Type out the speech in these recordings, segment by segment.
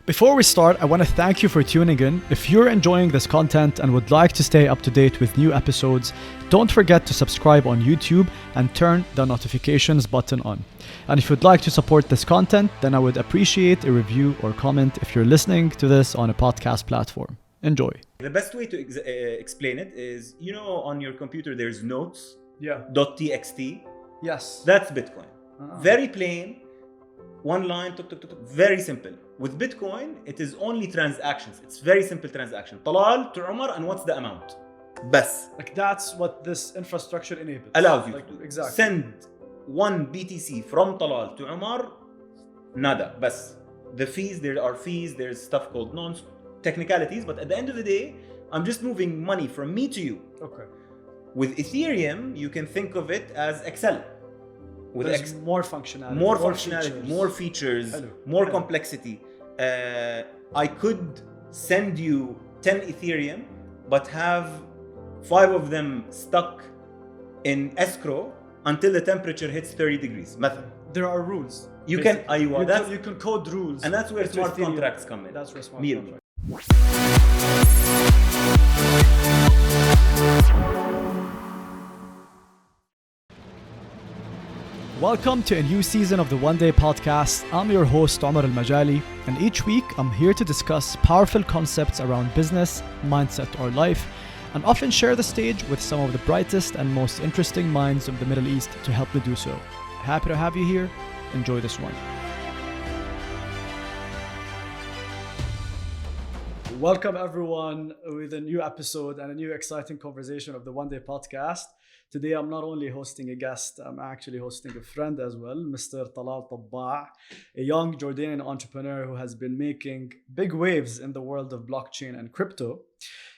Before we start, I want to thank you for tuning in. If you're enjoying this content and would like to stay up to date with new episodes, don't forget to subscribe on YouTube and turn the notifications button on. And if you'd like to support this content, then I would appreciate a review or comment if you're listening to this on a podcast platform. Enjoy. The best way to explain it is, on your computer there's notes, Yeah. .txt. Yes. That's Bitcoin. Very plain, one line, tuk, tuk, tuk, tuk, very simple. With Bitcoin, it is only transactions. It's very simple transaction. Talal to Umar, and what's the amount? Bas. Like that's what this infrastructure enables. Allows you to do. Exactly. Send one BTC from Talal to Umar, nada, bas. The fees, there are fees, there's stuff called nonce, technicalities, but at the end of the day, I'm just moving money from me to you. Okay. With Ethereum, you can think of it as Excel. With more functionality. More features, Hello. more Hello. complexity. I could send you 10 Ethereum, but have 5 of them stuck in escrow until the temperature hits 30 degrees. Method. There are rules. You basically. can, you can code rules. and that's where into smart Ethereum. contracts come in. That's where smart Mir. contracts. Welcome to a new season of the One Day Podcast. I'm your host, Omar Al-Majali, and each week I'm here to discuss powerful concepts around business, mindset, or life, and often share the stage with some of the brightest and most interesting minds of the Middle East to help me do so. Happy to have you here. Enjoy this one. Welcome everyone with a new episode and a new exciting conversation of the One Day Podcast. Today, I'm not only hosting a guest, I'm actually hosting a friend as well, Mr. Talal Tabbaa, a young Jordanian entrepreneur who has been making big waves in the world of blockchain and crypto.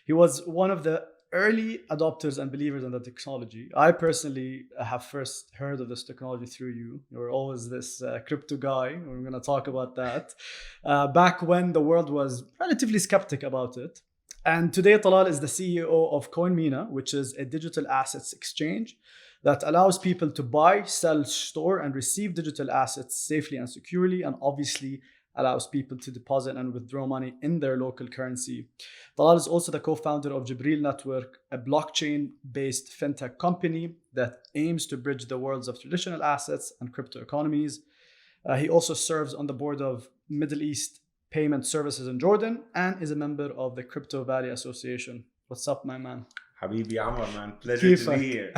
He was one of the early adopters and believers in the technology. I personally have first heard of this technology through you. You were always this crypto guy. We're going to talk about that. Back when the world was relatively skeptic about it. And today, Talal is the CEO of CoinMENA, which is a digital assets exchange that allows people to buy, sell, store, and receive digital assets safely and securely, and obviously allows people to deposit and withdraw money in their local currency. Talal is also the co-founder of Jibril Network, a blockchain-based fintech company that aims to bridge the worlds of traditional assets and crypto economies. He also serves on the board of Middle East Payment Services in Jordan and is a member of the Crypto Valley Association. What's up, my man? Habibi Amar, man. Pleasure to be here.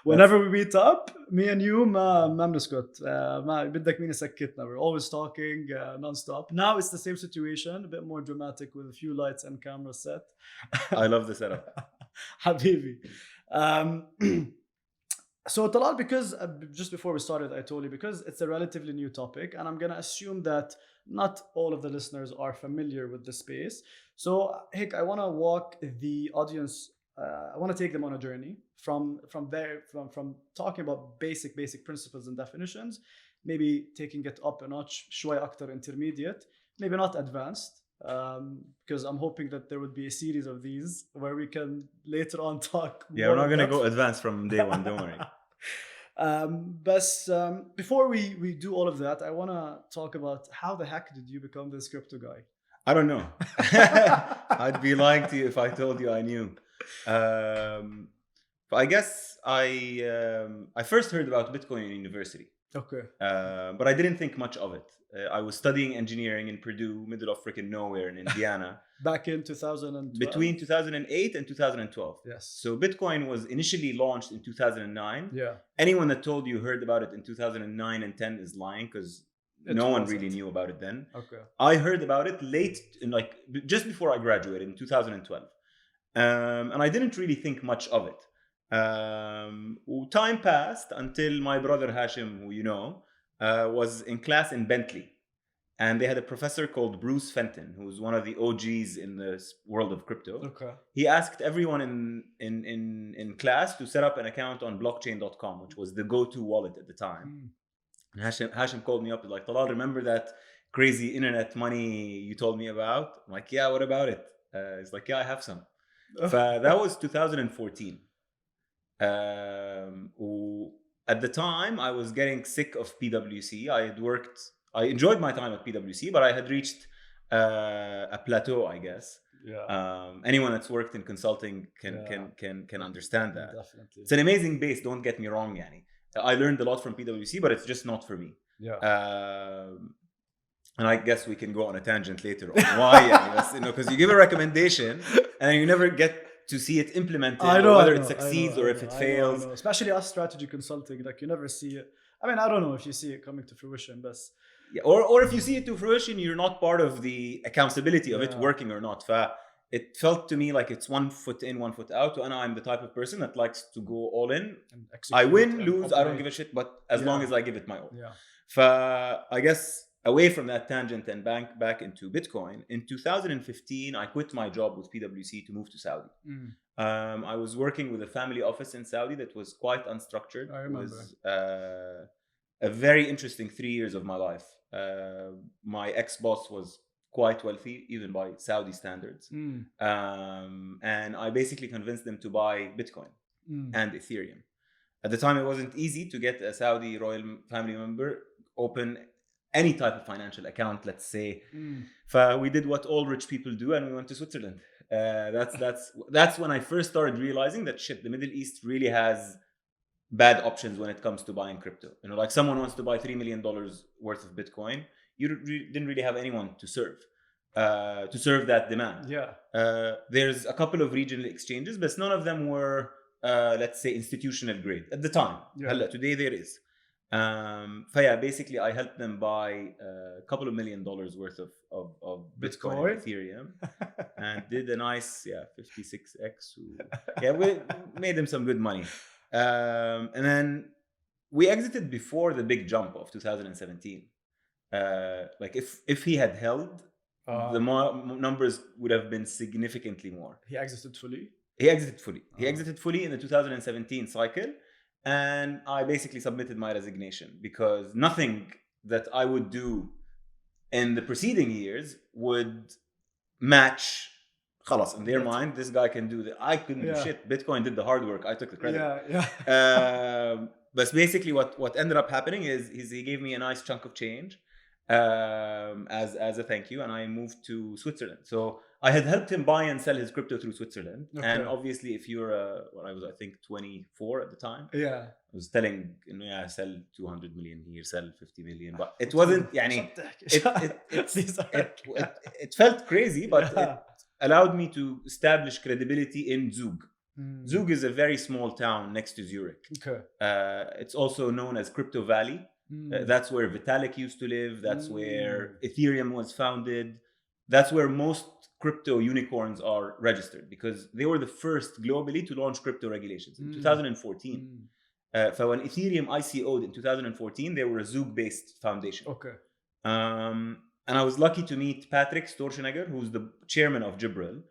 Whenever we meet up, me and you ما بنسكت. ما بدك مين يسكتنا. We're always talking non-stop. Now it's the same situation, a bit more dramatic with a few lights and camera set. I love the setup. Habibi. So Talal, because just before we started, I told you, because it's a relatively new topic, and I'm going to assume that not all of the listeners are familiar with the space. So, Hick, I want to walk the audience, I want to take them on a journey from talking about basic principles and definitions, maybe taking it up a notch, شوي أكتر intermediate, maybe not advanced, because I'm hoping that there would be a series of these where we can later on talk Yeah, we're not going to go advanced from day one, don't worry. But before we do all of that, I want to talk about how the heck did you become this crypto guy? I don't know. I'd be lying to you if I told you I knew. But I guess I first heard about Bitcoin in university. Okay. But I didn't think much of it. I was studying engineering in Purdue, middle of freaking nowhere in Indiana. Back in 2012? Between 2008 and 2012. Yes. So Bitcoin was initially launched in 2009. Yeah. Anyone that told you heard about it in 2009 and 10 is lying, because no one really knew about it then. Okay. I heard about it late, just before I graduated in 2012. And I didn't really think much of it. Time passed until my brother Hashim, who you know, was in class in Bentley. And they had a professor called Bruce Fenton, who's one of the OGs in the world of crypto. Okay. He asked everyone in class to set up an account on blockchain.com, which was the go-to wallet at the time. And Hashim called me up and like, Talal, remember that crazy internet money you told me about? I'm like, yeah, what about it? He's like, yeah, I have some. That was 2014. At the time, I was getting sick of PwC. I enjoyed my time at PwC, but I had reached a plateau, I guess. Anyone that's worked in consulting can understand that. Definitely. It's an amazing base, don't get me wrong, yani. I learned a lot from PwC, but it's just not for me. And I guess we can go on a tangent later on why, because you give a recommendation and you never get to see it implemented, whether it succeeds or if it fails. Especially us strategy consulting, like you never see it. I mean, I don't know if you see it coming to fruition, but or if you see it to fruition, you're not part of the accountability of it working or not. It felt to me like it's 1 foot in, 1 foot out, and I'm the type of person that likes to go all in. I win, lose, I don't give a shit, but as long as I give it my all. I guess away from that tangent and back into Bitcoin, in 2015, I quit my job with PwC to move to Saudi. I was working with a family office in Saudi that was quite unstructured. I remember. It was a very interesting 3 years of my life. My ex-boss was quite wealthy, even by Saudi standards. And I basically convinced them to buy Bitcoin and Ethereum. At the time, it wasn't easy to get a Saudi royal family member open any type of financial account, let's say. We did what all rich people do, and we went to Switzerland. That's when I first started realizing that shit, the Middle East really has bad options when it comes to buying crypto. Like someone wants to buy $3 million worth of Bitcoin, you didn't really have anyone to serve that demand. There's a couple of regional exchanges, but none of them were, let's say, institutional grade at the time. Today there is. Basically I helped them buy a couple of $1 million worth of Bitcoin and Ethereum and did a nice 56x. We made them some good money. And then we exited before the big jump of 2017. Like if he had held, the numbers would have been significantly more. He exited fully? He exited fully in the 2017 cycle. And I basically submitted my resignation because nothing that I would do in the preceding years would match. In their mind, this guy can do that. I couldn't do shit. Bitcoin did the hard work. I took the credit. But basically what ended up happening is he gave me a nice chunk of change as a thank you, and I moved to Switzerland. So I had helped him buy and sell his crypto through Switzerland. And obviously, if you're I was, I think, 24 at the time. I was telling, sell 200 million here, sell 50 million. But it wasn't, it felt crazy, but it allowed me to establish credibility in Zug. Zug is a very small town next to Zurich. It's also known as Crypto Valley. That's where Vitalik used to live. That's where Ethereum was founded. That's where most crypto unicorns are registered, because they were the first globally to launch crypto regulations in 2014. When Ethereum ICO'd in 2014, they were a Zug-based foundation. And I was lucky to meet Patrick Storchenegger, who's the chairman of Jibril.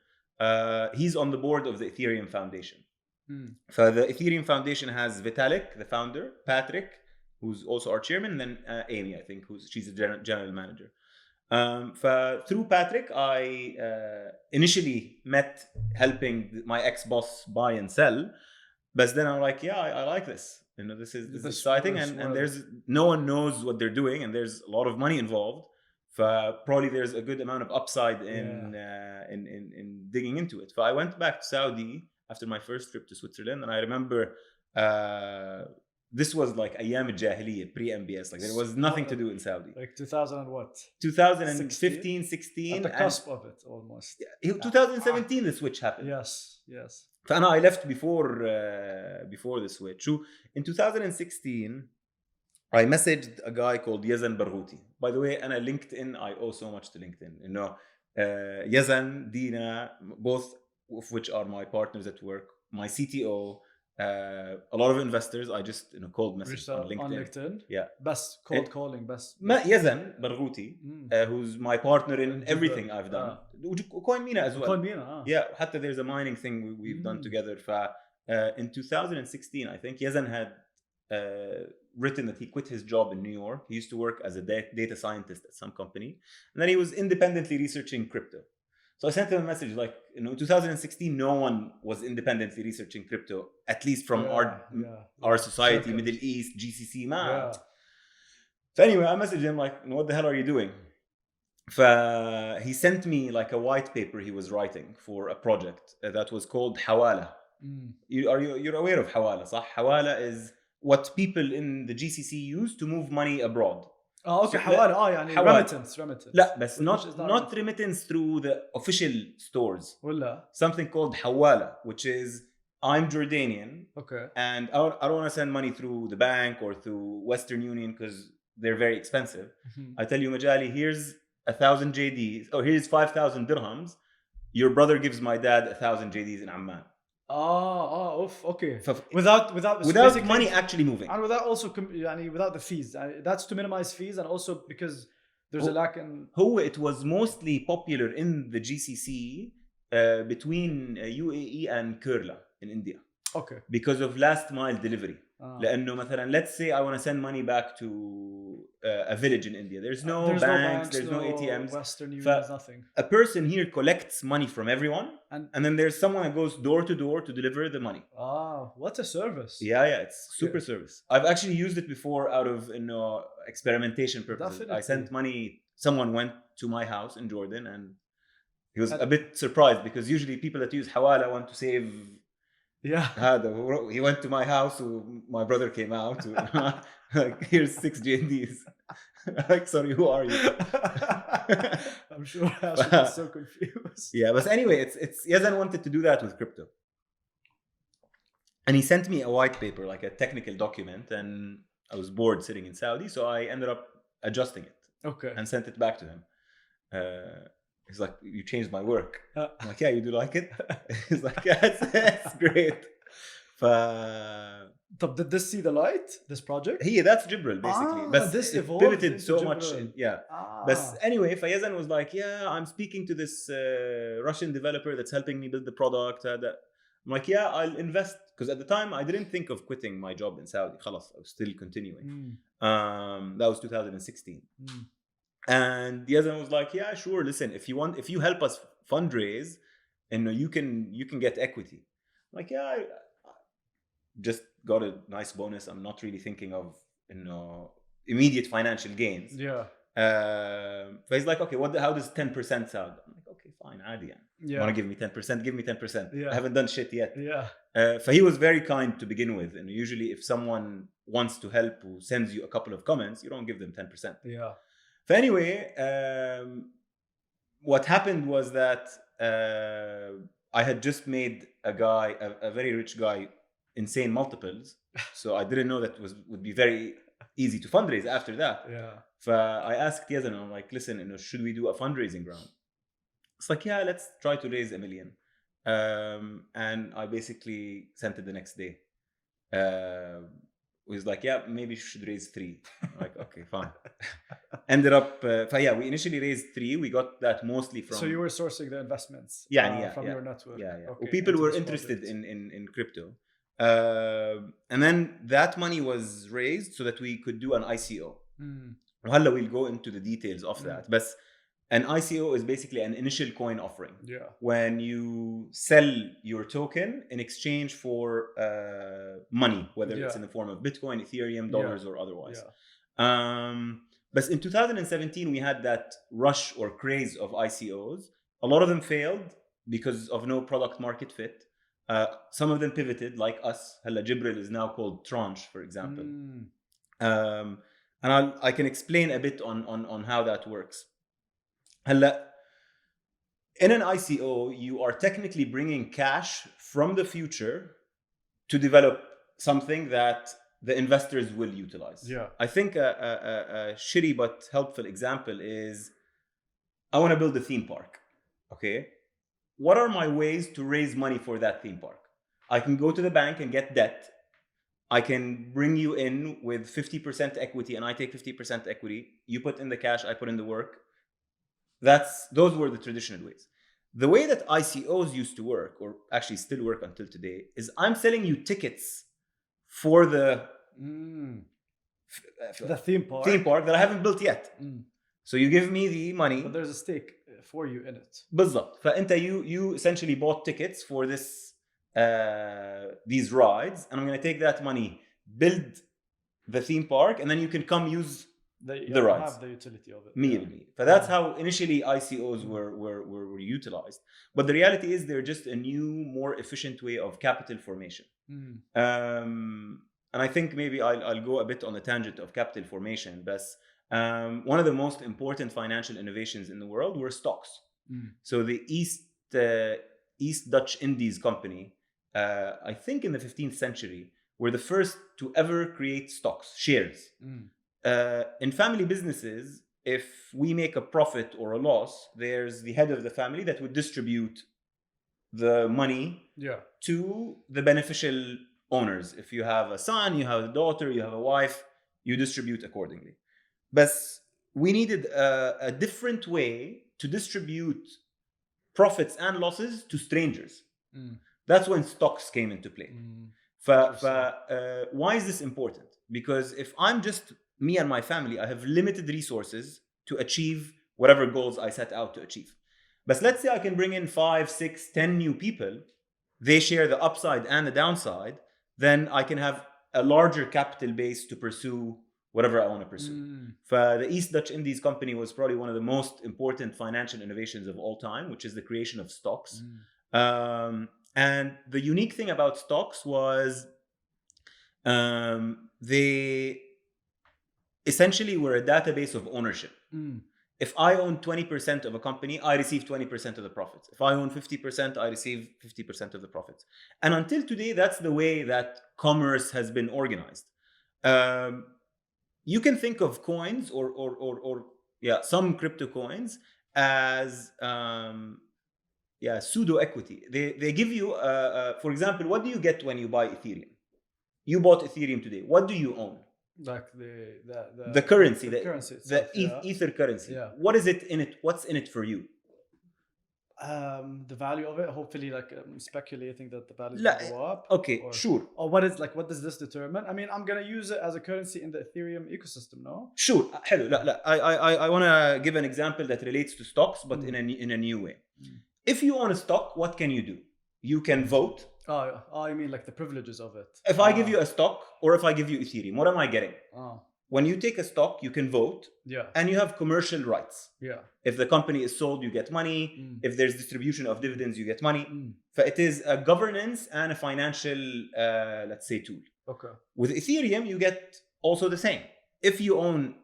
He's on the board of the Ethereum Foundation. The Ethereum Foundation has Vitalik, the founder, Patrick, who's also our chairman, and then Amy, I think, she's a general manager. Through Patrick, I initially met helping my ex-boss buy and sell, but then I'm like, I like this. This is exciting, and there's no one knows what they're doing, and there's a lot of money involved. Probably there's a good amount of upside in digging into it. I went back to Saudi after my first trip to Switzerland, and I remember this was like Ayyam al-Jahiliyyah, pre-MBS. Like there was nothing to do in Saudi. Like 2000 and what? 2015, 16. At the cusp of it, almost. 2017, the switch happened. Yes. I left before the switch. In 2016, I messaged a guy called Yazan Barghouti. By the way, and LinkedIn, I owe so much to LinkedIn. Yazan, Dina, both of which are my partners at work, my CTO, a lot of investors. I just cold message on LinkedIn. Best cold calling, best. Yazan Barghouti, who's my partner in everything I've done. CoinMENA as well. CoinMENA. Hatta there's a mining thing we've done together. In 2016, I think Yazan had written that he quit his job in New York. He used to work as a data scientist at some company, and then he was independently researching crypto. So I sent him a message like, in 2016, no one was independently researching crypto, at least from our society, Middle East, GCC, man. So anyway, I messaged him like, what the hell are you doing? He sent me like a white paper he was writing for a project that was called Hawala. You're aware of Hawala, صح? Hawala is what people in the GCC use to move money abroad. اوكي حوالي يعني حوالي. remittance لا بس which is not remittance through the official stores. ولا Something called Hawala, which is I'm Jordanian okay and I don't want to send money through the bank or through Western Union because they're very expensive. I tell you, Majali, here's 1,000 JDs, or here's 5,000 dirhams. Your brother gives my dad 1,000 JDs in Amman. okay. Without money actually moving. And without also without the fees. That's to minimize fees and also because there's a lack in. It was mostly popular in the GCC between UAE and Kerala in India. Okay. Because of last mile delivery. لأنه مثلا let's say I want to send money back to a village in India. There's no banks, there's no ATMs. Western Union, there's nothing. A person here collects money from everyone and then there's someone that goes door to door to deliver the money. What a service. Yeah, it's super service. I've actually used it before out of experimentation purposes. Definitely. I sent money, someone went to my house in Jordan and he was a bit surprised because usually people that use Hawala want to save. He went to my house, my brother came out, like, here's 6 JDs. Like, sorry, who are you? I'm sure Hashim is so confused. Yeah, but anyway, it's Yazan wanted to do that with crypto. And he sent me a white paper, like a technical document, and I was bored sitting in Saudi, so I ended up adjusting it. Okay. And sent it back to him. He's like, you changed my work. I'm like, yeah, you do like it? He's like, yeah, it's great. Did this see the light, this project? That's Jibril, basically. But this it pivoted so Jibril. much. But anyway, Fayazan was like, yeah, I'm speaking to this Russian developer that's helping me build the product. I'm like, yeah, I'll invest. Because at the time, I didn't think of quitting my job in Saudi. خلاص, I was still continuing. That was 2016. And Yazan was like, yeah, sure. Listen, if you help us fundraise, and you can get equity. I'm like, yeah, I just got a nice bonus. I'm not really thinking of immediate financial gains. Yeah. But he's like, okay, how does 10% sound? I'm like, okay, fine, عادي يعني. Yeah. Want to give me 10%? Give me 10%. Yeah. I haven't done shit yet. Yeah. So he was very kind to begin with, and usually if someone wants to help who sends you a couple of comments, you don't give them 10%. Yeah. So anyway, what happened was that I had just made a very rich guy, insane multiples. So I didn't know that would be very easy to fundraise after that. Yeah. So I asked Yazan, I'm like, listen, should we do a fundraising round? It's like, yeah, let's try to raise $1 million. And I basically sent it the next day. Was like, yeah, maybe you should raise 3. I'm like, okay, fine. Ended up, we initially raised 3. We got that mostly from. So you were sourcing the investments. From your network. Yeah. Okay. People were interested in crypto, and then that money was raised so that we could do an ICO. وهلا we'll go into the details of that. But an ICO is basically an initial coin offering. Yeah. When you sell your token in exchange for money, whether it's in the form of Bitcoin, Ethereum, dollars, or otherwise. But in 2017, we had that rush or craze of ICOs. A lot of them failed because of no product market fit. Some of them pivoted, like us. Halla Jibril is now called Tranche, for example. And I can explain a bit on how that works. In an ICO, you are technically bringing cash from the future to develop something that the investors will utilize. Yeah. I think a shitty but helpful example is, I want to build a theme park. Okay. What are my ways to raise money for that theme park? I can go to the bank and get debt. I can bring you in with 50% equity and I take 50% equity. You put in the cash, I put in the work. Those were the traditional ways. The way that ICOs used to work, or actually still work until today, is I'm selling you tickets for the theme park that I haven't built yet. So you give me the money, but there's a stake for you in it. بالضبط. فأنت you essentially bought tickets for these rides, and I'm going to take that money, build the theme park, and then you can come use the rights. Have the utility of it. Me. But that's how initially ICOs were utilized. But the reality is they're just a new, more efficient way of capital formation. And I think maybe I'll go a bit on the tangent of capital formation. But one of the most important financial innovations in the world were stocks. So the East Dutch Indies Company, I think in the 15th century, were the first to ever create stocks, shares. In family businesses, if we make a profit or a loss, there's the head of the family that would distribute the money to the beneficial owners. If you have a son, you have a daughter, you have a wife, you distribute accordingly. But we needed a different way to distribute profits and losses to strangers. That's when stocks came into play. Why is this important? Because if I'm just me and my family, I have limited resources to achieve whatever goals I set out to achieve. But let's say I can bring in 5, 6, 10 new people. They share the upside and the downside. Then I can have a larger capital base to pursue whatever I want to pursue. The East Dutch Indies Company was probably one of the most important financial innovations of all time, which is the creation of stocks. And the unique thing about stocks was they essentially were a database of ownership. If I own 20% of a company, I receive 20% of the profits. If I own 50%, I receive 50% of the profits. And until today, that's the way that commerce has been organized. You can think of coins or some crypto coins as pseudo equity. They give you, for example, what do you get when you buy Ethereum? You bought Ethereum today. What do you own? Like the currency, currency itself, the Ether currency. What is it in it? What's in it for you? The value of it. Hopefully, like speculating that the value will go up. Okay, sure. Or what does this determine? I mean, I'm gonna use it as a currency in the Ethereum ecosystem, no? Sure. Hello. I want to give an example that relates to stocks, but in a new way. If you own a stock, what can you do? You can vote. Oh, you mean like the privileges of it? If I give you a stock or if I give you Ethereum, what am I getting? When you take a stock, you can vote. And you have commercial rights. If the company is sold, you get money. If there's distribution of dividends, you get money. It is a governance and a financial, let's say, tool. Okay. With Ethereum, you get also the same. If you own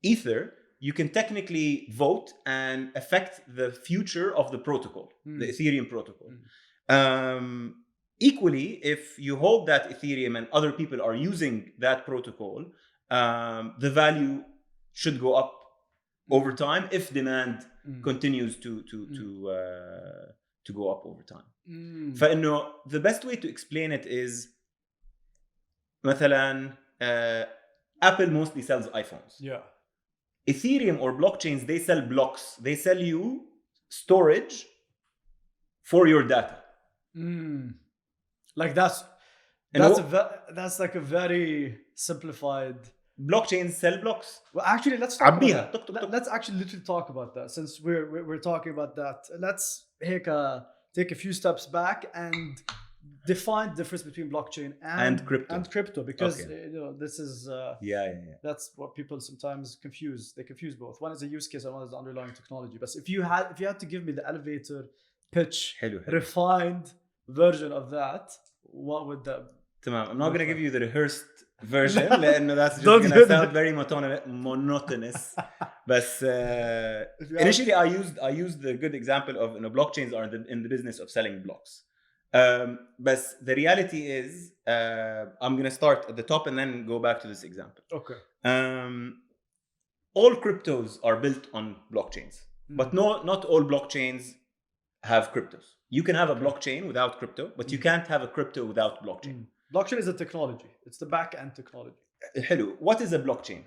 Ether, you can technically vote and affect the future of the protocol, the Ethereum protocol. Equally, if you hold that Ethereum and other people are using that protocol, the value should go up over time if demand continues to go up over time. The best way to explain it is, مثلا, Apple mostly sells iPhones. Ethereum or blockchains, they sell blocks. They sell you storage for your data. Like that's like a very simplified. Blockchains sell blocks. Well, actually, let's talk about that. Let's actually literally talk about that. Since we're talking about that, let's take a few steps back and define the difference between blockchain and crypto, because this is that's what people sometimes confuse. They confuse both. One is a use case and one is the underlying technology. But if you had to give me the elevator pitch, refined version of that, what would that? I'm not going to give you the rehearsed version لأنه that's just going to sound very monotonous. But initially I used the good example of blockchains are in the business of selling blocks. But the reality is I'm going to start at the top and then go back to this example. Okay. All cryptos are built on blockchains, but not all blockchains have cryptos. You can have a blockchain without crypto, but you can't have a crypto without blockchain. Blockchain is a technology. It's the back-end technology. Hello. What is a blockchain?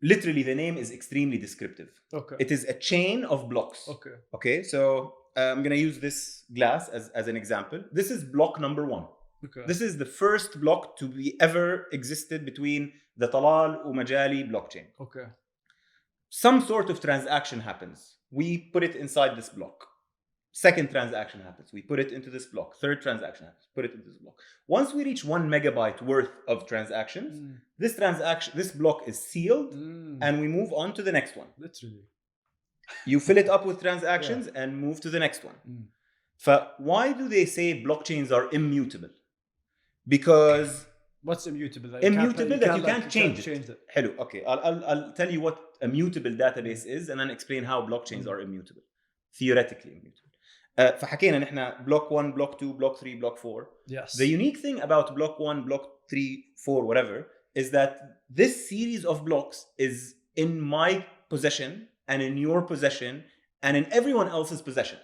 Literally, the name is extremely descriptive. Okay. It is a chain of blocks. Okay. So I'm going to use this glass as an example. This is block number 1. Okay. This is the first block to be ever existed between the Talal Umajali blockchain. Okay. Some sort of transaction happens. We put it inside this block. Second transaction happens. We put it into this block. Third transaction happens. Put it into this block. Once we reach 1 megabyte worth of transactions, this block is sealed, and we move on to the next one. Literally. You fill it up with transactions and move to the next one. Why do they say blockchains are immutable? Because what's immutable? That you can't change it. Hello. Okay. I'll tell you what a mutable database is, and then explain how blockchains are immutable, theoretically immutable. فحكينا نحن block 1, block 2, block 3, block 4. Yes. The unique thing about block 1, block 3, 4, whatever, is that this series of blocks is in my possession and in your possession and in everyone else's possession.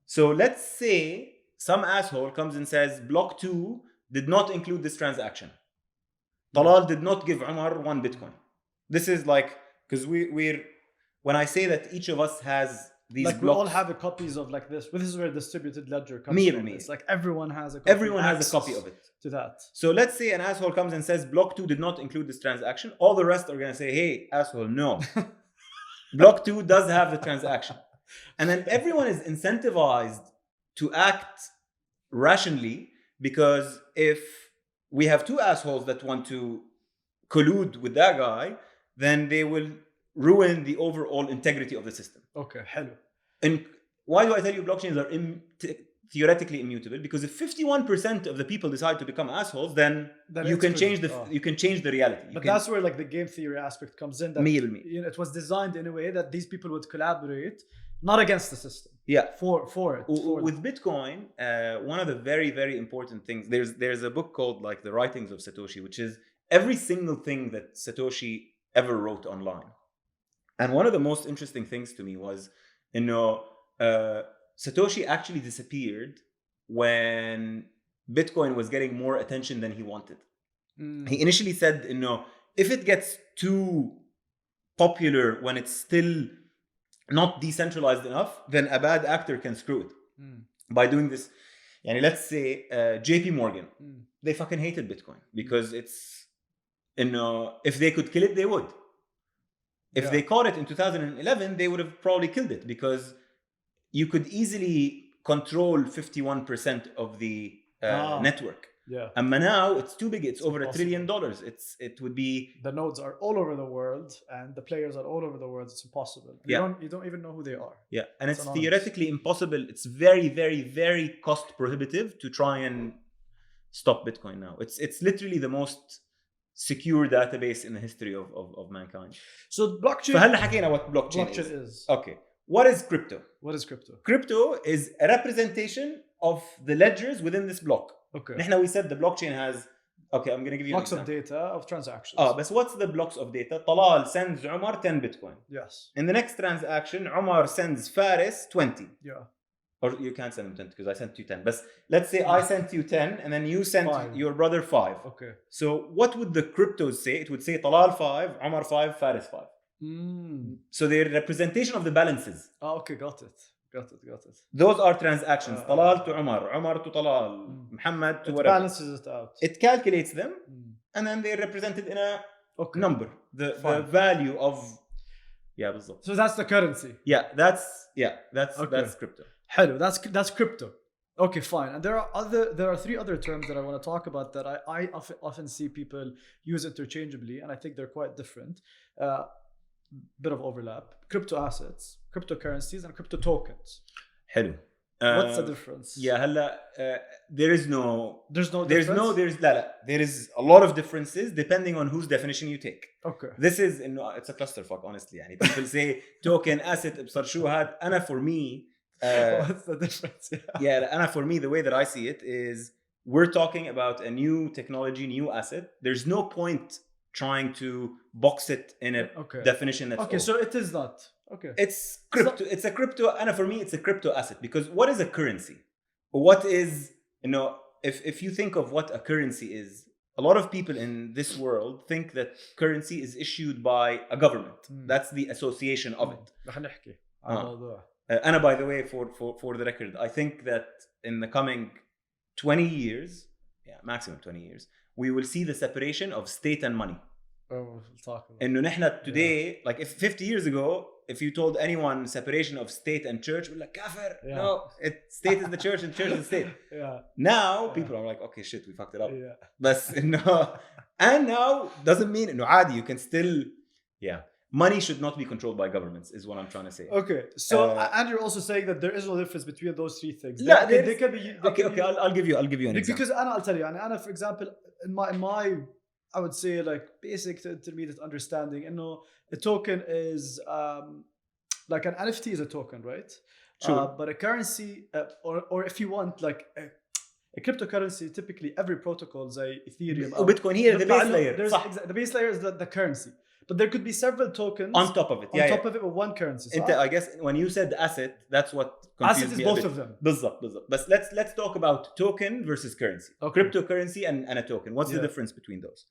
So let's say some asshole comes and says block 2 did not include this transaction. Talal did not give Umar 1 Bitcoin. This is like, because we're when I say that each of us has these like blocks, we all have copies of like this. This is where distributed ledger comes from. It's like everyone has a copy of it to that. So let's say an asshole comes and says block 2 did not include this transaction. All the rest are going to say, hey, asshole, no. Block 2 does have the transaction. And then everyone is incentivized to act rationally, because if we have 2 assholes that want to collude with that guy, then they will ruin the overall integrity of the system. Okay, hello. And why do I tell you blockchains are theoretically immutable? Because if 51% of the people decide to become assholes, then you can change the reality. But that's where like the game theory aspect comes in. That, you know, it was designed in a way that these people would collaborate, not against the system. Yeah. For it. With Bitcoin, one of the very, very important things, there's a book called like The Writings of Satoshi, which is every single thing that Satoshi ever wrote online. And one of the most interesting things to me was, you know, Satoshi actually disappeared when Bitcoin was getting more attention than he wanted. He initially said, you know, if it gets too popular when it's still not decentralized enough, then a bad actor can screw it by doing this. And let's say JP Morgan, they fucking hated Bitcoin because it's, you know, if they could kill it, they would. If they caught it in 2011, they would have probably killed it, because you could easily control 51% of the network. Yeah. And now it's too big. It's over $1 trillion. It would be. The nodes are all over the world, and the players are all over the world. It's impossible. You don't even know who they are. Yeah, and it's theoretically impossible. It's very, very, very cost prohibitive to try and stop Bitcoin now. It's literally the most secure database in the history of mankind. So blockchain. فهلا حكينا what blockchain is. Okay. What is crypto? Crypto is a representation of the ledgers within this block. Okay. We said the blockchain has. Okay, I'm going to give you blocks of data of transactions. But what's the blocks of data? Talal sends Umar 10 Bitcoin. Yes. In the next transaction, Umar sends Faris 20. Yeah. Or you can't send him 10 because I sent you 10. But let's say I sent you 10 and then you sent your brother 5. Okay. So what would the cryptos say? It would say Talal 5, Umar 5, Faris 5. So they're representation of the balances. Okay, got it. Those are transactions. Talal to Umar, Umar to Talal, Muhammad to whatever. It balances it out. It calculates them, and then they're represented in a number. The value of بالضبط. So that's the currency. That's crypto. Hello, that's crypto. Okay, fine. And there are 3 other terms that I want to talk about that I often see people use interchangeably, and I think they're quite different. Bit of overlap. Crypto assets, cryptocurrencies, and crypto tokens. Hello. What's the difference? There is a lot of differences depending on whose definition you take. Okay. This is it's a clusterfuck, honestly. People say token, asset, ابصر شو هاد. أنا for me. What's the difference? And for me, the way that I see it is we're talking about a new technology, new asset. There's no point trying to box it in a definition that's so it is not. Okay. It's crypto. It's a crypto. And for me, it's a crypto asset, because what is a currency? What is, if you think of what a currency is, a lot of people in this world think that currency is issued by a government. That's the association of it. And by the way, for the record, I think that in the coming 20 years, maximum 20 years, we will see the separation of state and money. We'll talk about إنه نحن today, like if 50 years ago, if you told anyone separation of state and church, we're like kafir. Yeah. No, state is the church and church is the state. Yeah. Now people are like, okay, shit, we fucked it up. Yeah. But no, and now doesn't mean no عادي, you can still, yeah. Money should not be controlled by governments, is what I'm trying to say. Okay, so and you're also saying that there is no difference between those three things. لا, they can be. Okay, I'll give you an example. Because I'll tell you, and for example, in my I would say like basic to intermediate understanding, a token is like an NFT is a token, right? Sure. But a currency, or if you want like a cryptocurrency, typically every protocol, say Ethereum or Bitcoin here, the base layer. The base layer is the currency. But there could be several tokens on top of it. On top of it with one currency. So I guess when you said asset, that's what confused asset is me both of them. بالضبط. But let's talk about token versus currency. Okay. Cryptocurrency and a token. What's the difference between those?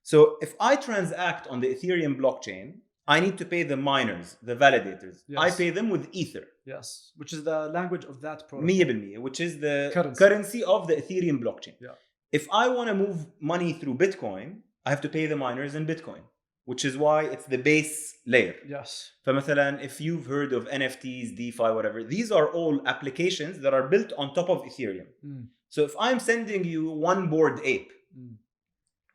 So if I transact on the Ethereum blockchain, I need to pay the miners, the validators. Yes. I pay them with Ether. Yes, which is the language of that protocol. 100%, which is the currency of the Ethereum blockchain. Yeah. If I want to move money through Bitcoin, I have to pay the miners in Bitcoin, which is why it's the base layer. Yes. فمثلا, if you've heard of NFTs, DeFi, whatever, these are all applications that are built on top of Ethereum. So if I'm sending you one Bored Ape,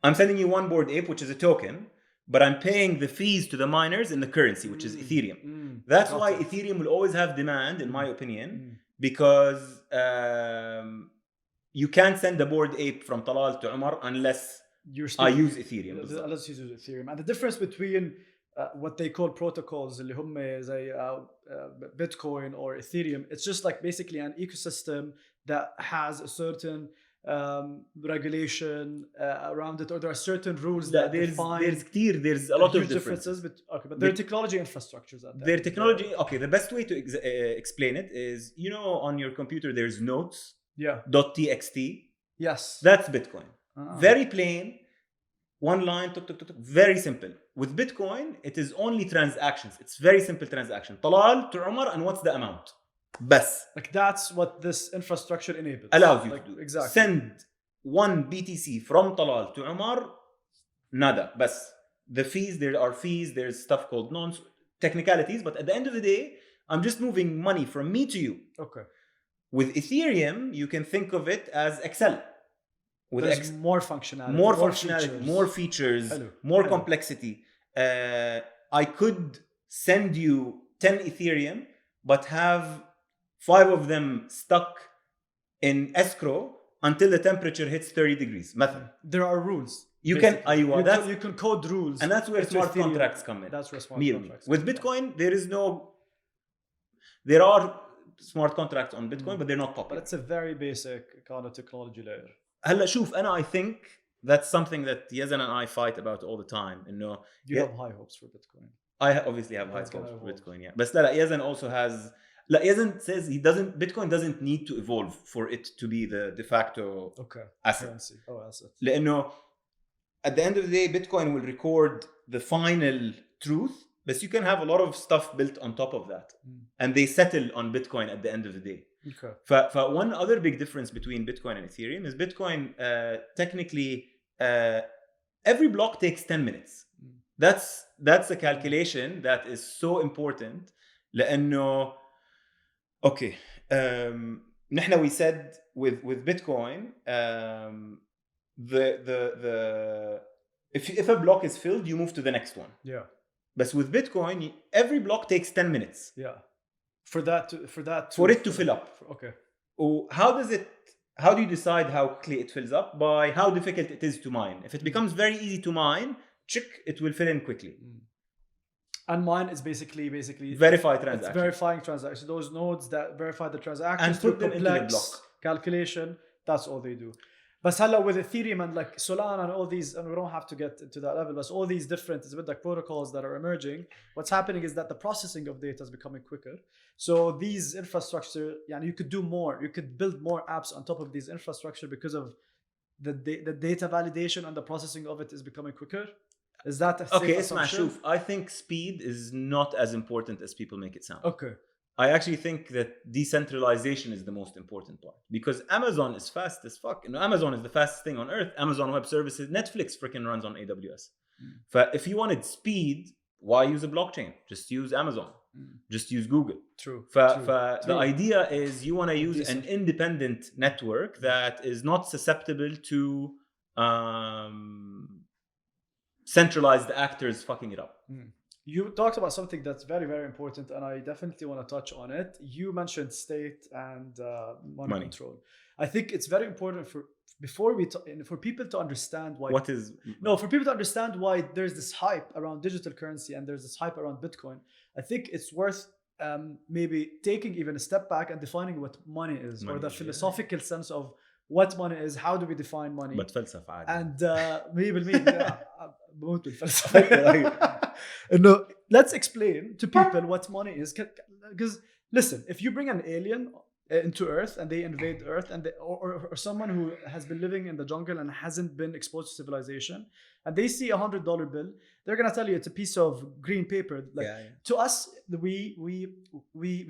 I'm sending you one Bored Ape, which is a token, but I'm paying the fees to the miners in the currency, which is Ethereum. That's why Ethereum will always have demand, in my opinion, because you can't send a Bored Ape from Talal to Umar unless I use Ethereum. Unless you use Ethereum. And the difference between what they call protocols, اللي هم زي Bitcoin or Ethereum, it's just like basically an ecosystem that has a certain regulation around it, or there are certain rules that define. There's a lot of differences. But they're technology infrastructures. Their technology, okay, the best way to explain it is, on your computer there's notes. Yeah. .txt. Yes. That's Bitcoin. Very plain, one line, very simple. With Bitcoin, it is only transactions. It's very simple transaction. Talal to Umar, and what's the amount? Bas. Like that's what this infrastructure enables. Allows you to do. Exactly. Send one BTC from Talal to Umar, nada. Bas. The fees, there are fees, there's stuff called technicalities, but at the end of the day, I'm just moving money from me to you. Okay. With Ethereum, you can think of it as Excel. With more functionality, more features, more complexity. I could send you 10 Ethereum, but have 5 of them stuck in escrow until the temperature hits 30 degrees. There are rules. You can code rules. And that's where smart contracts come in. That's where smart contracts With Bitcoin, there are smart contracts on Bitcoin, but they're not popular. But it's a very basic kind of technology layer. هلا شوف, I think that's something that Yazan and I fight about all the time. You have high hopes for Bitcoin. I obviously have high hopes for Bitcoin, yeah. But Yazan also has. Yazan says Bitcoin doesn't need to evolve for it to be the de facto asset. Currency. Asset. لأنه at the end of the day, Bitcoin will record the final truth, but you can have a lot of stuff built on top of that, and they settle on Bitcoin at the end of the day. Okay. One other big difference between Bitcoin and Ethereum is Bitcoin technically every block takes 10 minutes. That's a calculation that is so important. لأنه okay, نحن we said with Bitcoin if a block is filled, you move to the next one. Yeah. But with Bitcoin, every block takes 10 minutes. Yeah. For it to fill up. Okay. How do you decide how quickly it fills up? By how difficult it is to mine. If it becomes very easy to mine, it will fill in quickly. And mine is basically verify transactions. It's verifying transactions. Those nodes that verify the transactions and put them into the block calculation. That's all they do. But hala with Ethereum and like Solana and all these, and we don't have to get to that level, but all these different protocols that are emerging, what's happening is that the processing of data is becoming quicker. So these infrastructure, you could do more. You could build more apps on top of these infrastructure because of the data validation and the processing of it is becoming quicker. Is that a safe assumption? I think speed is not as important as people make it sound. Okay. I actually think that decentralization is the most important part, because Amazon is fast as fuck. Amazon is the fastest thing on earth. Amazon Web Services, Netflix freaking runs on AWS. But if you wanted speed, why use a blockchain? Just use Amazon. just use Google. True. The idea is you want to use an independent network that is not susceptible to centralized actors fucking it up. You talked about something that's very, very important, and I definitely want to touch on it. You mentioned state and money control. I think it's very important for people to understand why. For people to understand why there's this hype around digital currency and there's this hype around Bitcoin. I think it's worth maybe taking even a step back and defining what money is, or the philosophical sense of what money is. How do we define money? But فلسفة عادي. And بموت بالفلسفة. No, let's explain to people what money is, because listen, if you bring an alien into Earth and they invade Earth, and or someone who has been living in the jungle and hasn't been exposed to civilization, and they see $100 bill, they're gonna tell you it's a piece of green paper. To us, we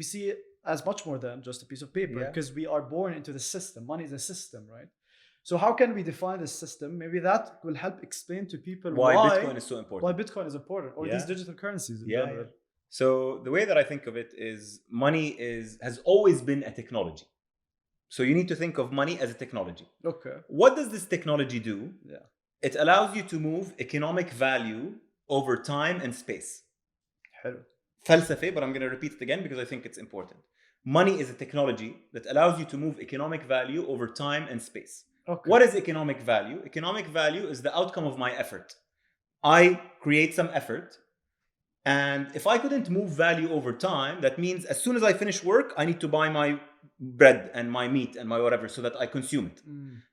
see it as much more than just a piece of paper, because we are born into the system. Money is a system, right? So how can we define this system? Maybe that will help explain to people why Bitcoin is so important. Why Bitcoin is important, or these digital currencies in general. So the way that I think of it is money has always been a technology. So you need to think of money as a technology. Okay. What does this technology do? It allows you to move economic value over time and space. Hello. Falsafe, but I'm going to repeat it again because I think it's important. Money is a technology that allows you to move economic value over time and space. Okay. What is economic value? Economic value is the outcome of my effort. I create some effort, and if I couldn't move value over time, that means as soon as I finish work, I need to buy my bread and my meat and my whatever so that I consume it.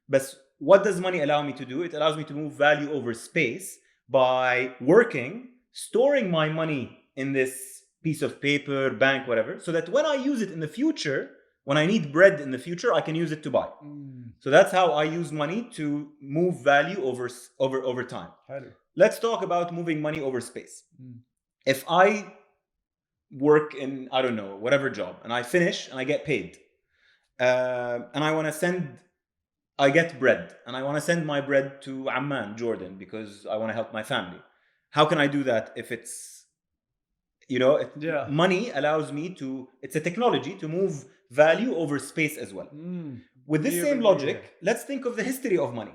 But what does money allow me to do? It allows me to move value over space by working, storing my money in this piece of paper, bank, whatever, so that when I use it in the future, when I need bread in the future, I can use it to buy. So that's how I use money to move value over time. Hello. Let's talk about moving money over space. If I work in, I don't know, whatever job, and I finish and I get paid, and I get bread, and I want to send my bread to Amman, Jordan, because I want to help my family. How can I do that if it's, money allows me to, it's a technology to move value over space as well. With this same logic, let's think of the history of money.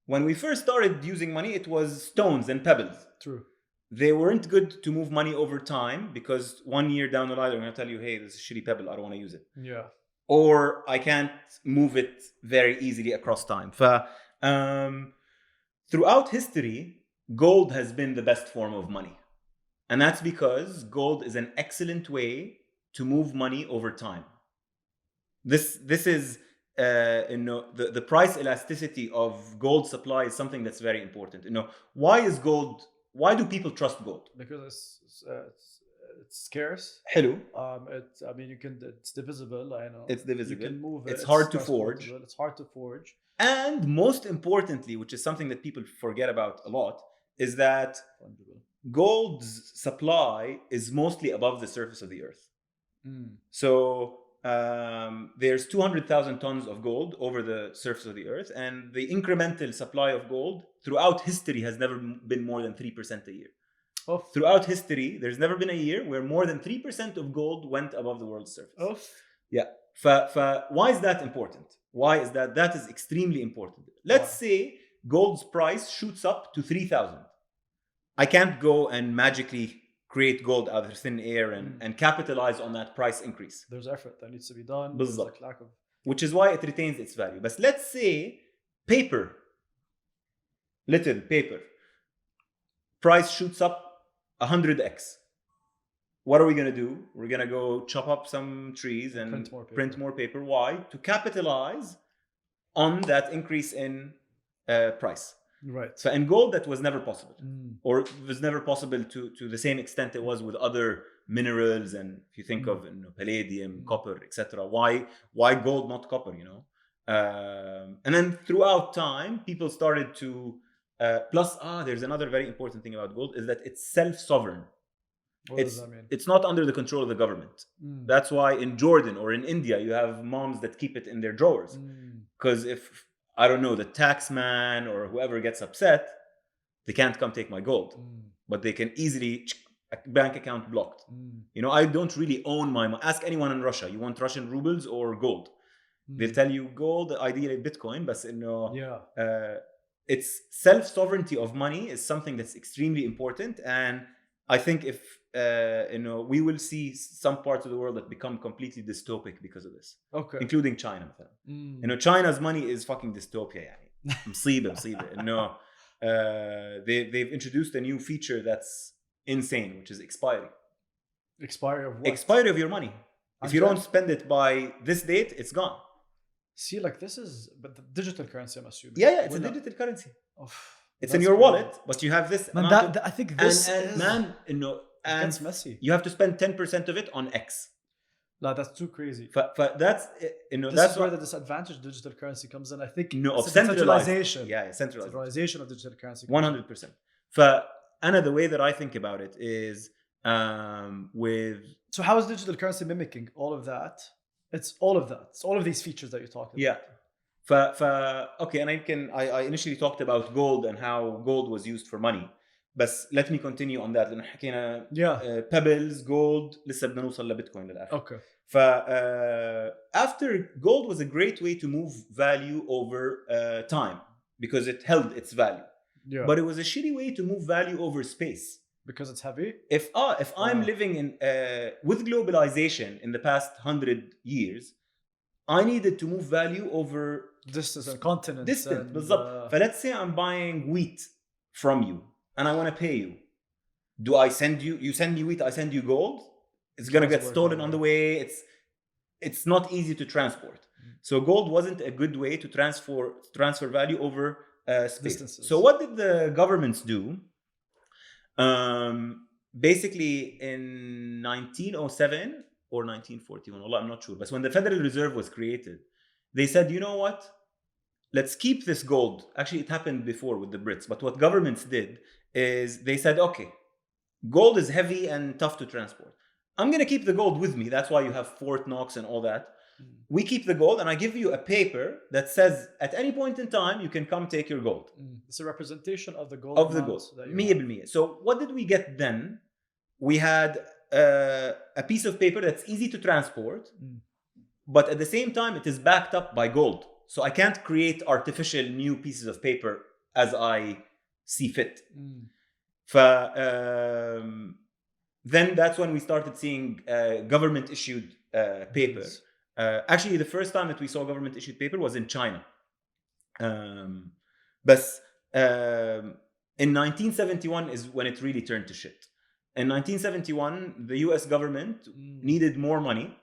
When we first started using money, it was stones and pebbles. True. They weren't good to move money over time, because 1 year down the line, they're going to tell you, hey, this is a shitty pebble, I don't want to use it. Or I can't move it very easily across time. Throughout history, gold has been the best form of money. And that's because gold is an excellent way to move money over time. This is the price elasticity of gold supply is something that's very important. Why do people trust gold? Because it's scarce. Hello. It's divisible. I know. It's divisible. You can move it. It's hard to forge. It's hard to forge. And most importantly, which is something that people forget about a lot, is that gold's supply is mostly above the surface of the earth. So there's 200,000 tons of gold over the surface of the earth, and the incremental supply of gold throughout history has never been more than 3% a year. Throughout history, there's never been a year where more than 3% of gold went above the world's surface. Why is that important? Why is that? That is extremely important. Let's say gold's price shoots up to 3,000. I can't go and magically create gold out of thin air and capitalize on that price increase. There's effort that needs to be done. Which is why it retains its value. But let's say little paper, price shoots up 100x. What are we going to do? We're going to go chop up some trees and print more paper. Why? To capitalize on that increase in price. Right. So in gold, that was never possible, or it was never possible to the same extent it was with other minerals. And if you think of palladium, copper, etc., why gold, not copper? And then throughout time, people started to there's another very important thing about gold, is that it's self-sovereign. What does that mean? It's not under the control of the government. That's why in Jordan or in India, you have moms that keep it in their drawers, because if I don't know, the tax man or whoever gets upset, they can't come take my gold, but they can easily bank account blocked. You know, I don't really own my money. Ask anyone in Russia, you want Russian rubles or gold? They'll tell you gold, ideally Bitcoin, but it's self-sovereignty of money is something that's extremely important. And I think if we will see some parts of the world that become completely dystopic because of this, including China. You know, China's money is fucking dystopia. مصيبة. They've introduced a new feature that's insane, which is expiry. Expiry of what? Expiry of your money. If you don't spend it by this date, it's gone. See, like this is, but the digital currency, I'm assuming. Yeah, it's a digital currency. It's in your wallet, but you have this amount I think this and messy. You have to spend 10% of it on X. No, that's too crazy. That's that's where the disadvantage of digital currency comes in. I think of centralization. Centralization of digital currency. 100%. The way that I think about it is with. So how is digital currency mimicking all of that? It's all of that. It's all of these features that you're talking about. Okay, and I initially talked about gold and how gold was used for money. But let me continue on that. لأن حكينا pebbles, gold, لسه بدنا نوصل لبيتكوين للآخر. Okay. After gold was a great way to move value over time because it held its value. Yeah. But it was a shitty way to move value over space. Because it's heavy? If I'm living in with globalization in the past 100 years, I needed to move value over distance and continents. Distance, بالضبط. Let's say I'm buying wheat from you and I want to pay you. Do I send you send me wheat, I send you gold? It's going to get stolen on the way. It's not easy to transport. So gold wasn't a good way to transfer value over space. Distances. So what did the governments do? Basically in 1907 or 1941, I'm not sure, but when the Federal Reserve was created, they said, you know what, let's keep this gold. Actually, it happened before with the Brits, but what governments did is they said, okay, gold is heavy and tough to transport. I'm going to keep the gold with me. That's why you have Fort Knox and all that. We keep the gold and I give you a paper that says at any point in time, you can come take your gold. It's a representation of the gold. Of the gold. 100%. So what did we get then? We had a piece of paper that's easy to transport, but at the same time, it is backed up by gold. So I can't create artificial new pieces of paper as I see fit. Then that's when we started seeing government issued paper. Actually, the first time that we saw government issued paper was in China. But in 1971 is when it really turned to shit. In 1971, the US government needed more money,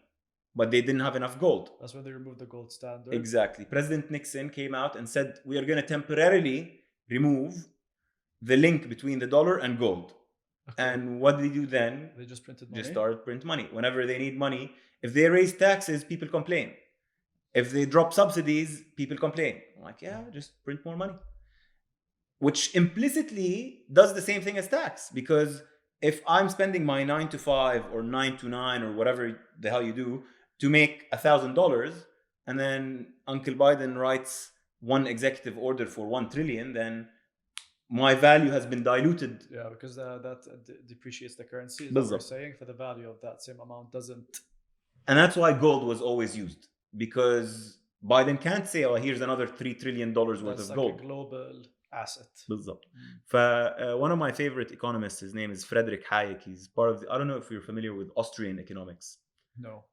but they didn't have enough gold. That's when they removed the gold standard. Exactly. President Nixon came out and said, we are going to temporarily remove the link between the dollar and gold. Okay. And what did they do then? They just printed money? Just started print money. Whenever they need money, if they raise taxes, people complain. If they drop subsidies, people complain. I'm like, yeah, just print more money. Which implicitly does the same thing as tax. Because if I'm spending my 9 to 5 or 9 to 9 or whatever the hell you do to make $1,000, and then Uncle Biden writes one executive order for 1 trillion, then my value has been diluted. Yeah, because that depreciates the currency. Is what we're saying, for the value of that same amount doesn't. And that's why gold was always used, because Biden can't say, oh, here's another $3 trillion worth of gold. That's a global asset. بالضبط. One of my favorite economists, his name is Friedrich Hayek. He's part of I don't know if you're familiar with Austrian economics. No.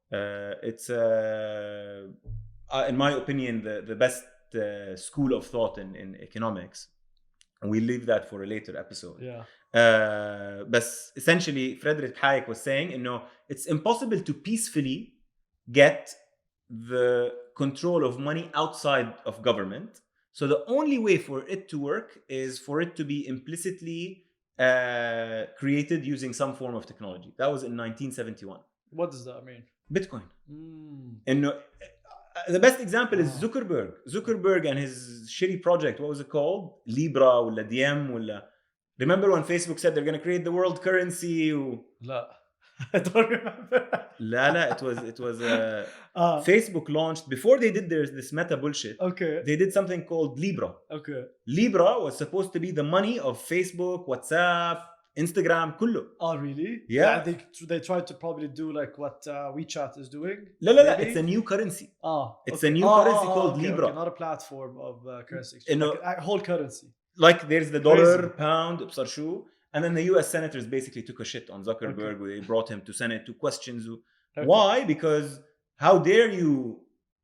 It's in my opinion the best school of thought in economics. And we'll leave that for a later episode. Yeah. But essentially, Friedrich Hayek was saying, it's impossible to peacefully get the control of money outside of government. So the only way for it to work is for it to be implicitly created using some form of technology. That was in 1971. What does that mean? Bitcoin. And the best example is Zuckerberg. Zuckerberg and his shitty project. What was it called? Libra or Diem or... Remember when Facebook said they're going to create the world currency? لا. I don't remember. لا, it was Facebook launched before they did this meta bullshit. Okay. They did something called Libra. Okay. Libra was supposed to be the money of Facebook, WhatsApp, Instagram كله. Oh, really? Yeah. They tried to probably do like what WeChat is doing. لا, it's a new currency. It's a new currency called Libra. Okay, not a platform of currency exchange, No, like a whole currency. Like there's the dollar, pound, بصر شو, and then the US senators basically took a shit on Zuckerberg. They brought him to Senate to questions. Why? Because how dare you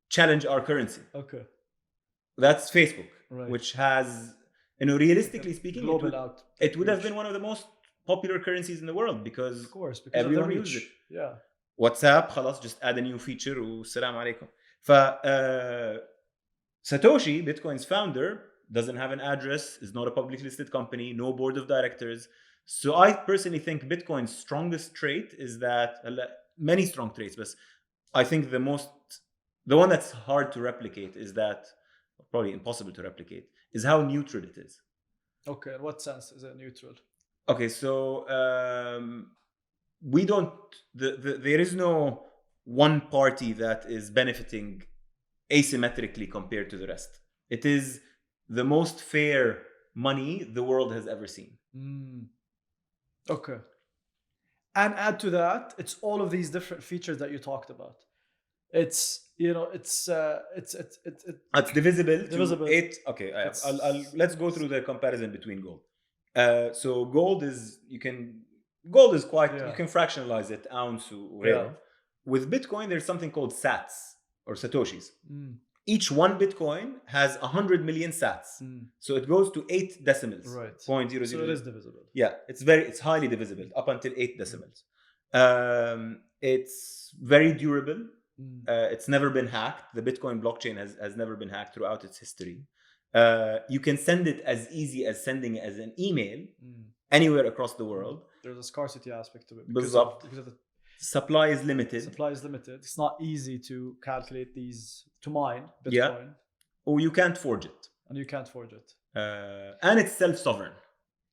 challenge our currency? Okay. That's Facebook, right. which has, realistically speaking, it would have been one of the most popular currencies in the world because, of course, everyone uses it. Yeah. WhatsApp, خلاص, just add a new feature والسلام عليكم. Satoshi, Bitcoin's founder, doesn't have an address, is not a publicly listed company, no board of directors. So I personally think Bitcoin's strongest trait is that, many strong traits, but I think the one that's hard to replicate is that, probably impossible to replicate, is how neutral it is. Okay, in what sense is it neutral? Okay, so we don't, there is no one party that is benefiting asymmetrically compared to the rest. It is the most fair money the world has ever seen. Okay. And add to that, it's all of these different features that you talked about. It's divisible to 8. Okay, let's go through the comparison between gold. So gold is quite, you can fractionalize it, ounce or whatever. With Bitcoin, there's something called sats or satoshis. Each one Bitcoin has 100 million sats. So it goes to 8 decimals. Right. 0.00. So it is divisible. Yeah, it's highly divisible up until 8 decimals. It's very durable. It's never been hacked. The Bitcoin blockchain has never been hacked throughout its history. You can send it as easy as sending it as an email anywhere across the world. There's a scarcity aspect to it because of the supply is limited. It's not easy to calculate these, to mine Bitcoin. Yeah. Or you can't forge it. And it's self-sovereign.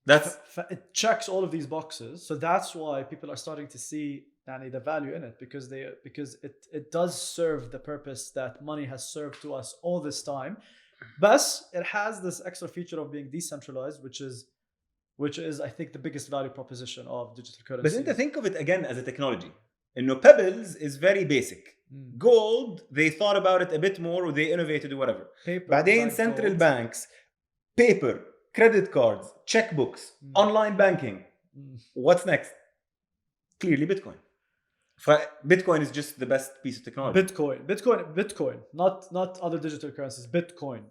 It checks all of these boxes. So that's why people are starting to see the value in it, because it does serve the purpose that money has served to us all this time. But it has this extra feature of being decentralized, which is I think the biggest value proposition of digital currency. But think of it again as a technology. Pebbles is very basic. Gold, they thought about it a bit more, or they innovated or whatever. بعدين central banks, paper, credit cards, checkbooks, online banking. What's next? Clearly Bitcoin. Bitcoin is just the best piece of technology. Bitcoin, not other digital currencies. Bitcoin.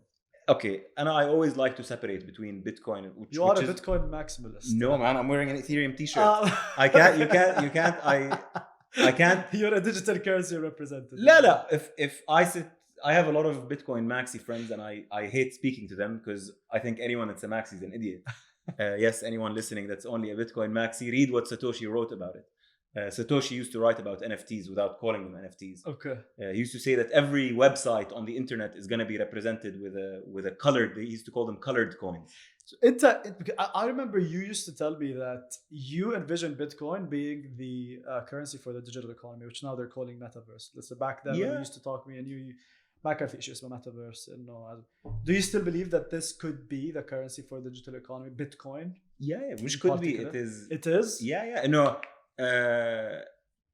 Okay, and I always like to separate between Bitcoin and you are a Bitcoin maximalist. No, man, I'm wearing an Ethereum t-shirt. I can't. You're a digital currency representative. La. If I have a lot of Bitcoin maxi friends, and I hate speaking to them because I think anyone that's a maxi is an idiot. Yes, anyone listening that's only a Bitcoin maxi, read what Satoshi wrote about it. Satoshi used to write about NFTs without calling them NFTs. Okay. He used to say that every website on the internet is going to be represented with a colored. They used to call them colored coins. So I remember you used to tell me that you envision Bitcoin being the currency for the digital economy, which now they're calling metaverse. Listen, back then when you used to talk to me, and you back at issues about metaverse. Do you still believe that this could be the currency for the digital economy, Bitcoin? Yeah, which could be. It is. Yeah. No.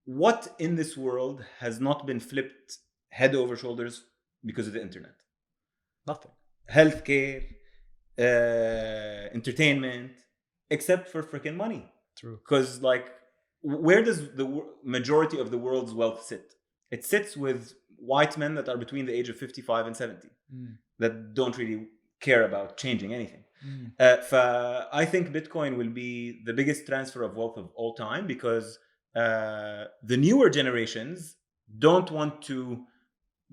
What in this world has not been flipped head over shoulders because of the internet? Nothing. Healthcare, entertainment, except for freaking money. True. Because where does the majority of the world's wealth sit? It sits with white men that are between the age of 55 and 70 that don't really care about changing anything. I think Bitcoin will be the biggest transfer of wealth of all time, because the newer generations don't want to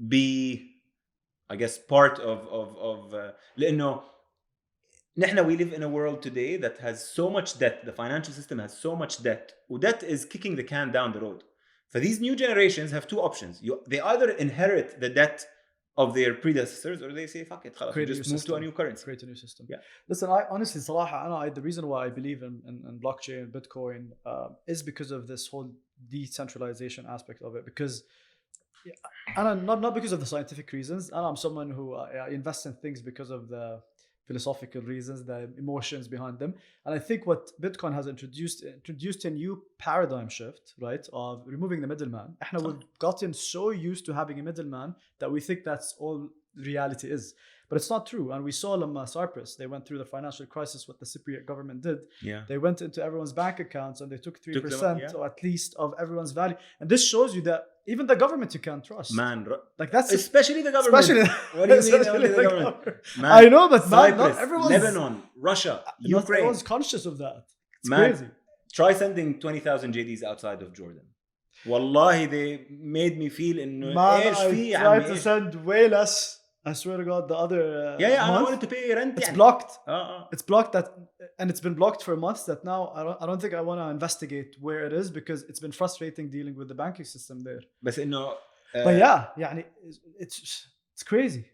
be, I guess, part of لأنه we live in a world today that has so much debt. The financial system has so much debt. Debt is kicking the can down the road. So these new generations have two options. They either inherit the debt of their predecessors, or they say fuck it, just move to a new currency, create a new system. Yeah. Listen, I honestly صراحة the reason why I believe in blockchain and Bitcoin is because of this whole decentralization aspect of it, because not because of the scientific reasons. And I'm someone who I invest in things because philosophical reasons, the emotions behind them. And I think what Bitcoin has introduced a new paradigm shift, right, of removing the middleman. We've gotten so used to having a middleman that we think that's all reality is. But it's not true. And we saw Cyprus, they went through the financial crisis, what the Cypriot government did. Yeah. They went into everyone's bank accounts and they took 3% or at least of everyone's value. And this shows you that even the government you can't trust. Man, like that's especially the government. What do you mean only the government? Man, I know, but Cyprus, not everyone's... Lebanon, Russia, Ukraine. Not everyone's conscious of that. It's man, crazy. Try sending 20,000 JDs outside of Jordan. Wallahi, they made me feel in I tried to send way less. I swear to God, the other I wanted to pay rent. It's blocked. It's blocked and it's been blocked for months. That now I don't think I want to investigate where it is because it's been frustrating dealing with the banking system there. But it's crazy.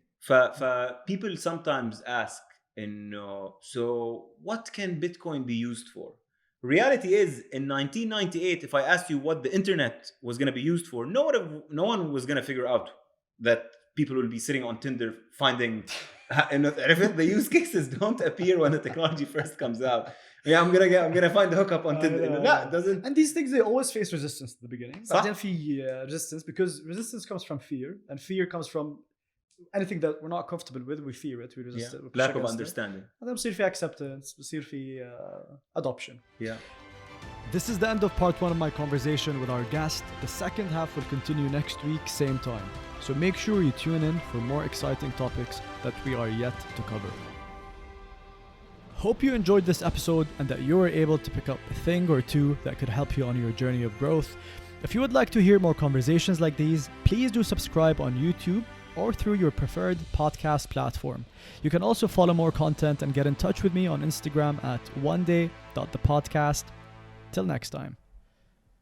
People sometimes ask, so what can Bitcoin be used for? Reality is, in 1998, if I asked you what the internet was going to be used for, no one was going to figure out that people will be sitting on Tinder finding the use cases don't appear when the technology first comes out. Yeah, I'm gonna find the hookup on Tinder. It doesn't. And these things, they always face resistance at the beginning. Resistance, because resistance comes from fear, and fear comes from anything that we're not comfortable with. We fear it. We resist it. Lack of understanding. And then بصير في acceptance, بصير في adoption. Yeah. This is the end of part 1 of my conversation with our guest. The second half will continue next week, same time. So make sure you tune in for more exciting topics that we are yet to cover. Hope you enjoyed this episode and that you were able to pick up a thing or two that could help you on your journey of growth. If you would like to hear more conversations like these, please do subscribe on YouTube or through your preferred podcast platform. You can also follow more content and get in touch with me on Instagram at oneday.thepodcast. Till next time.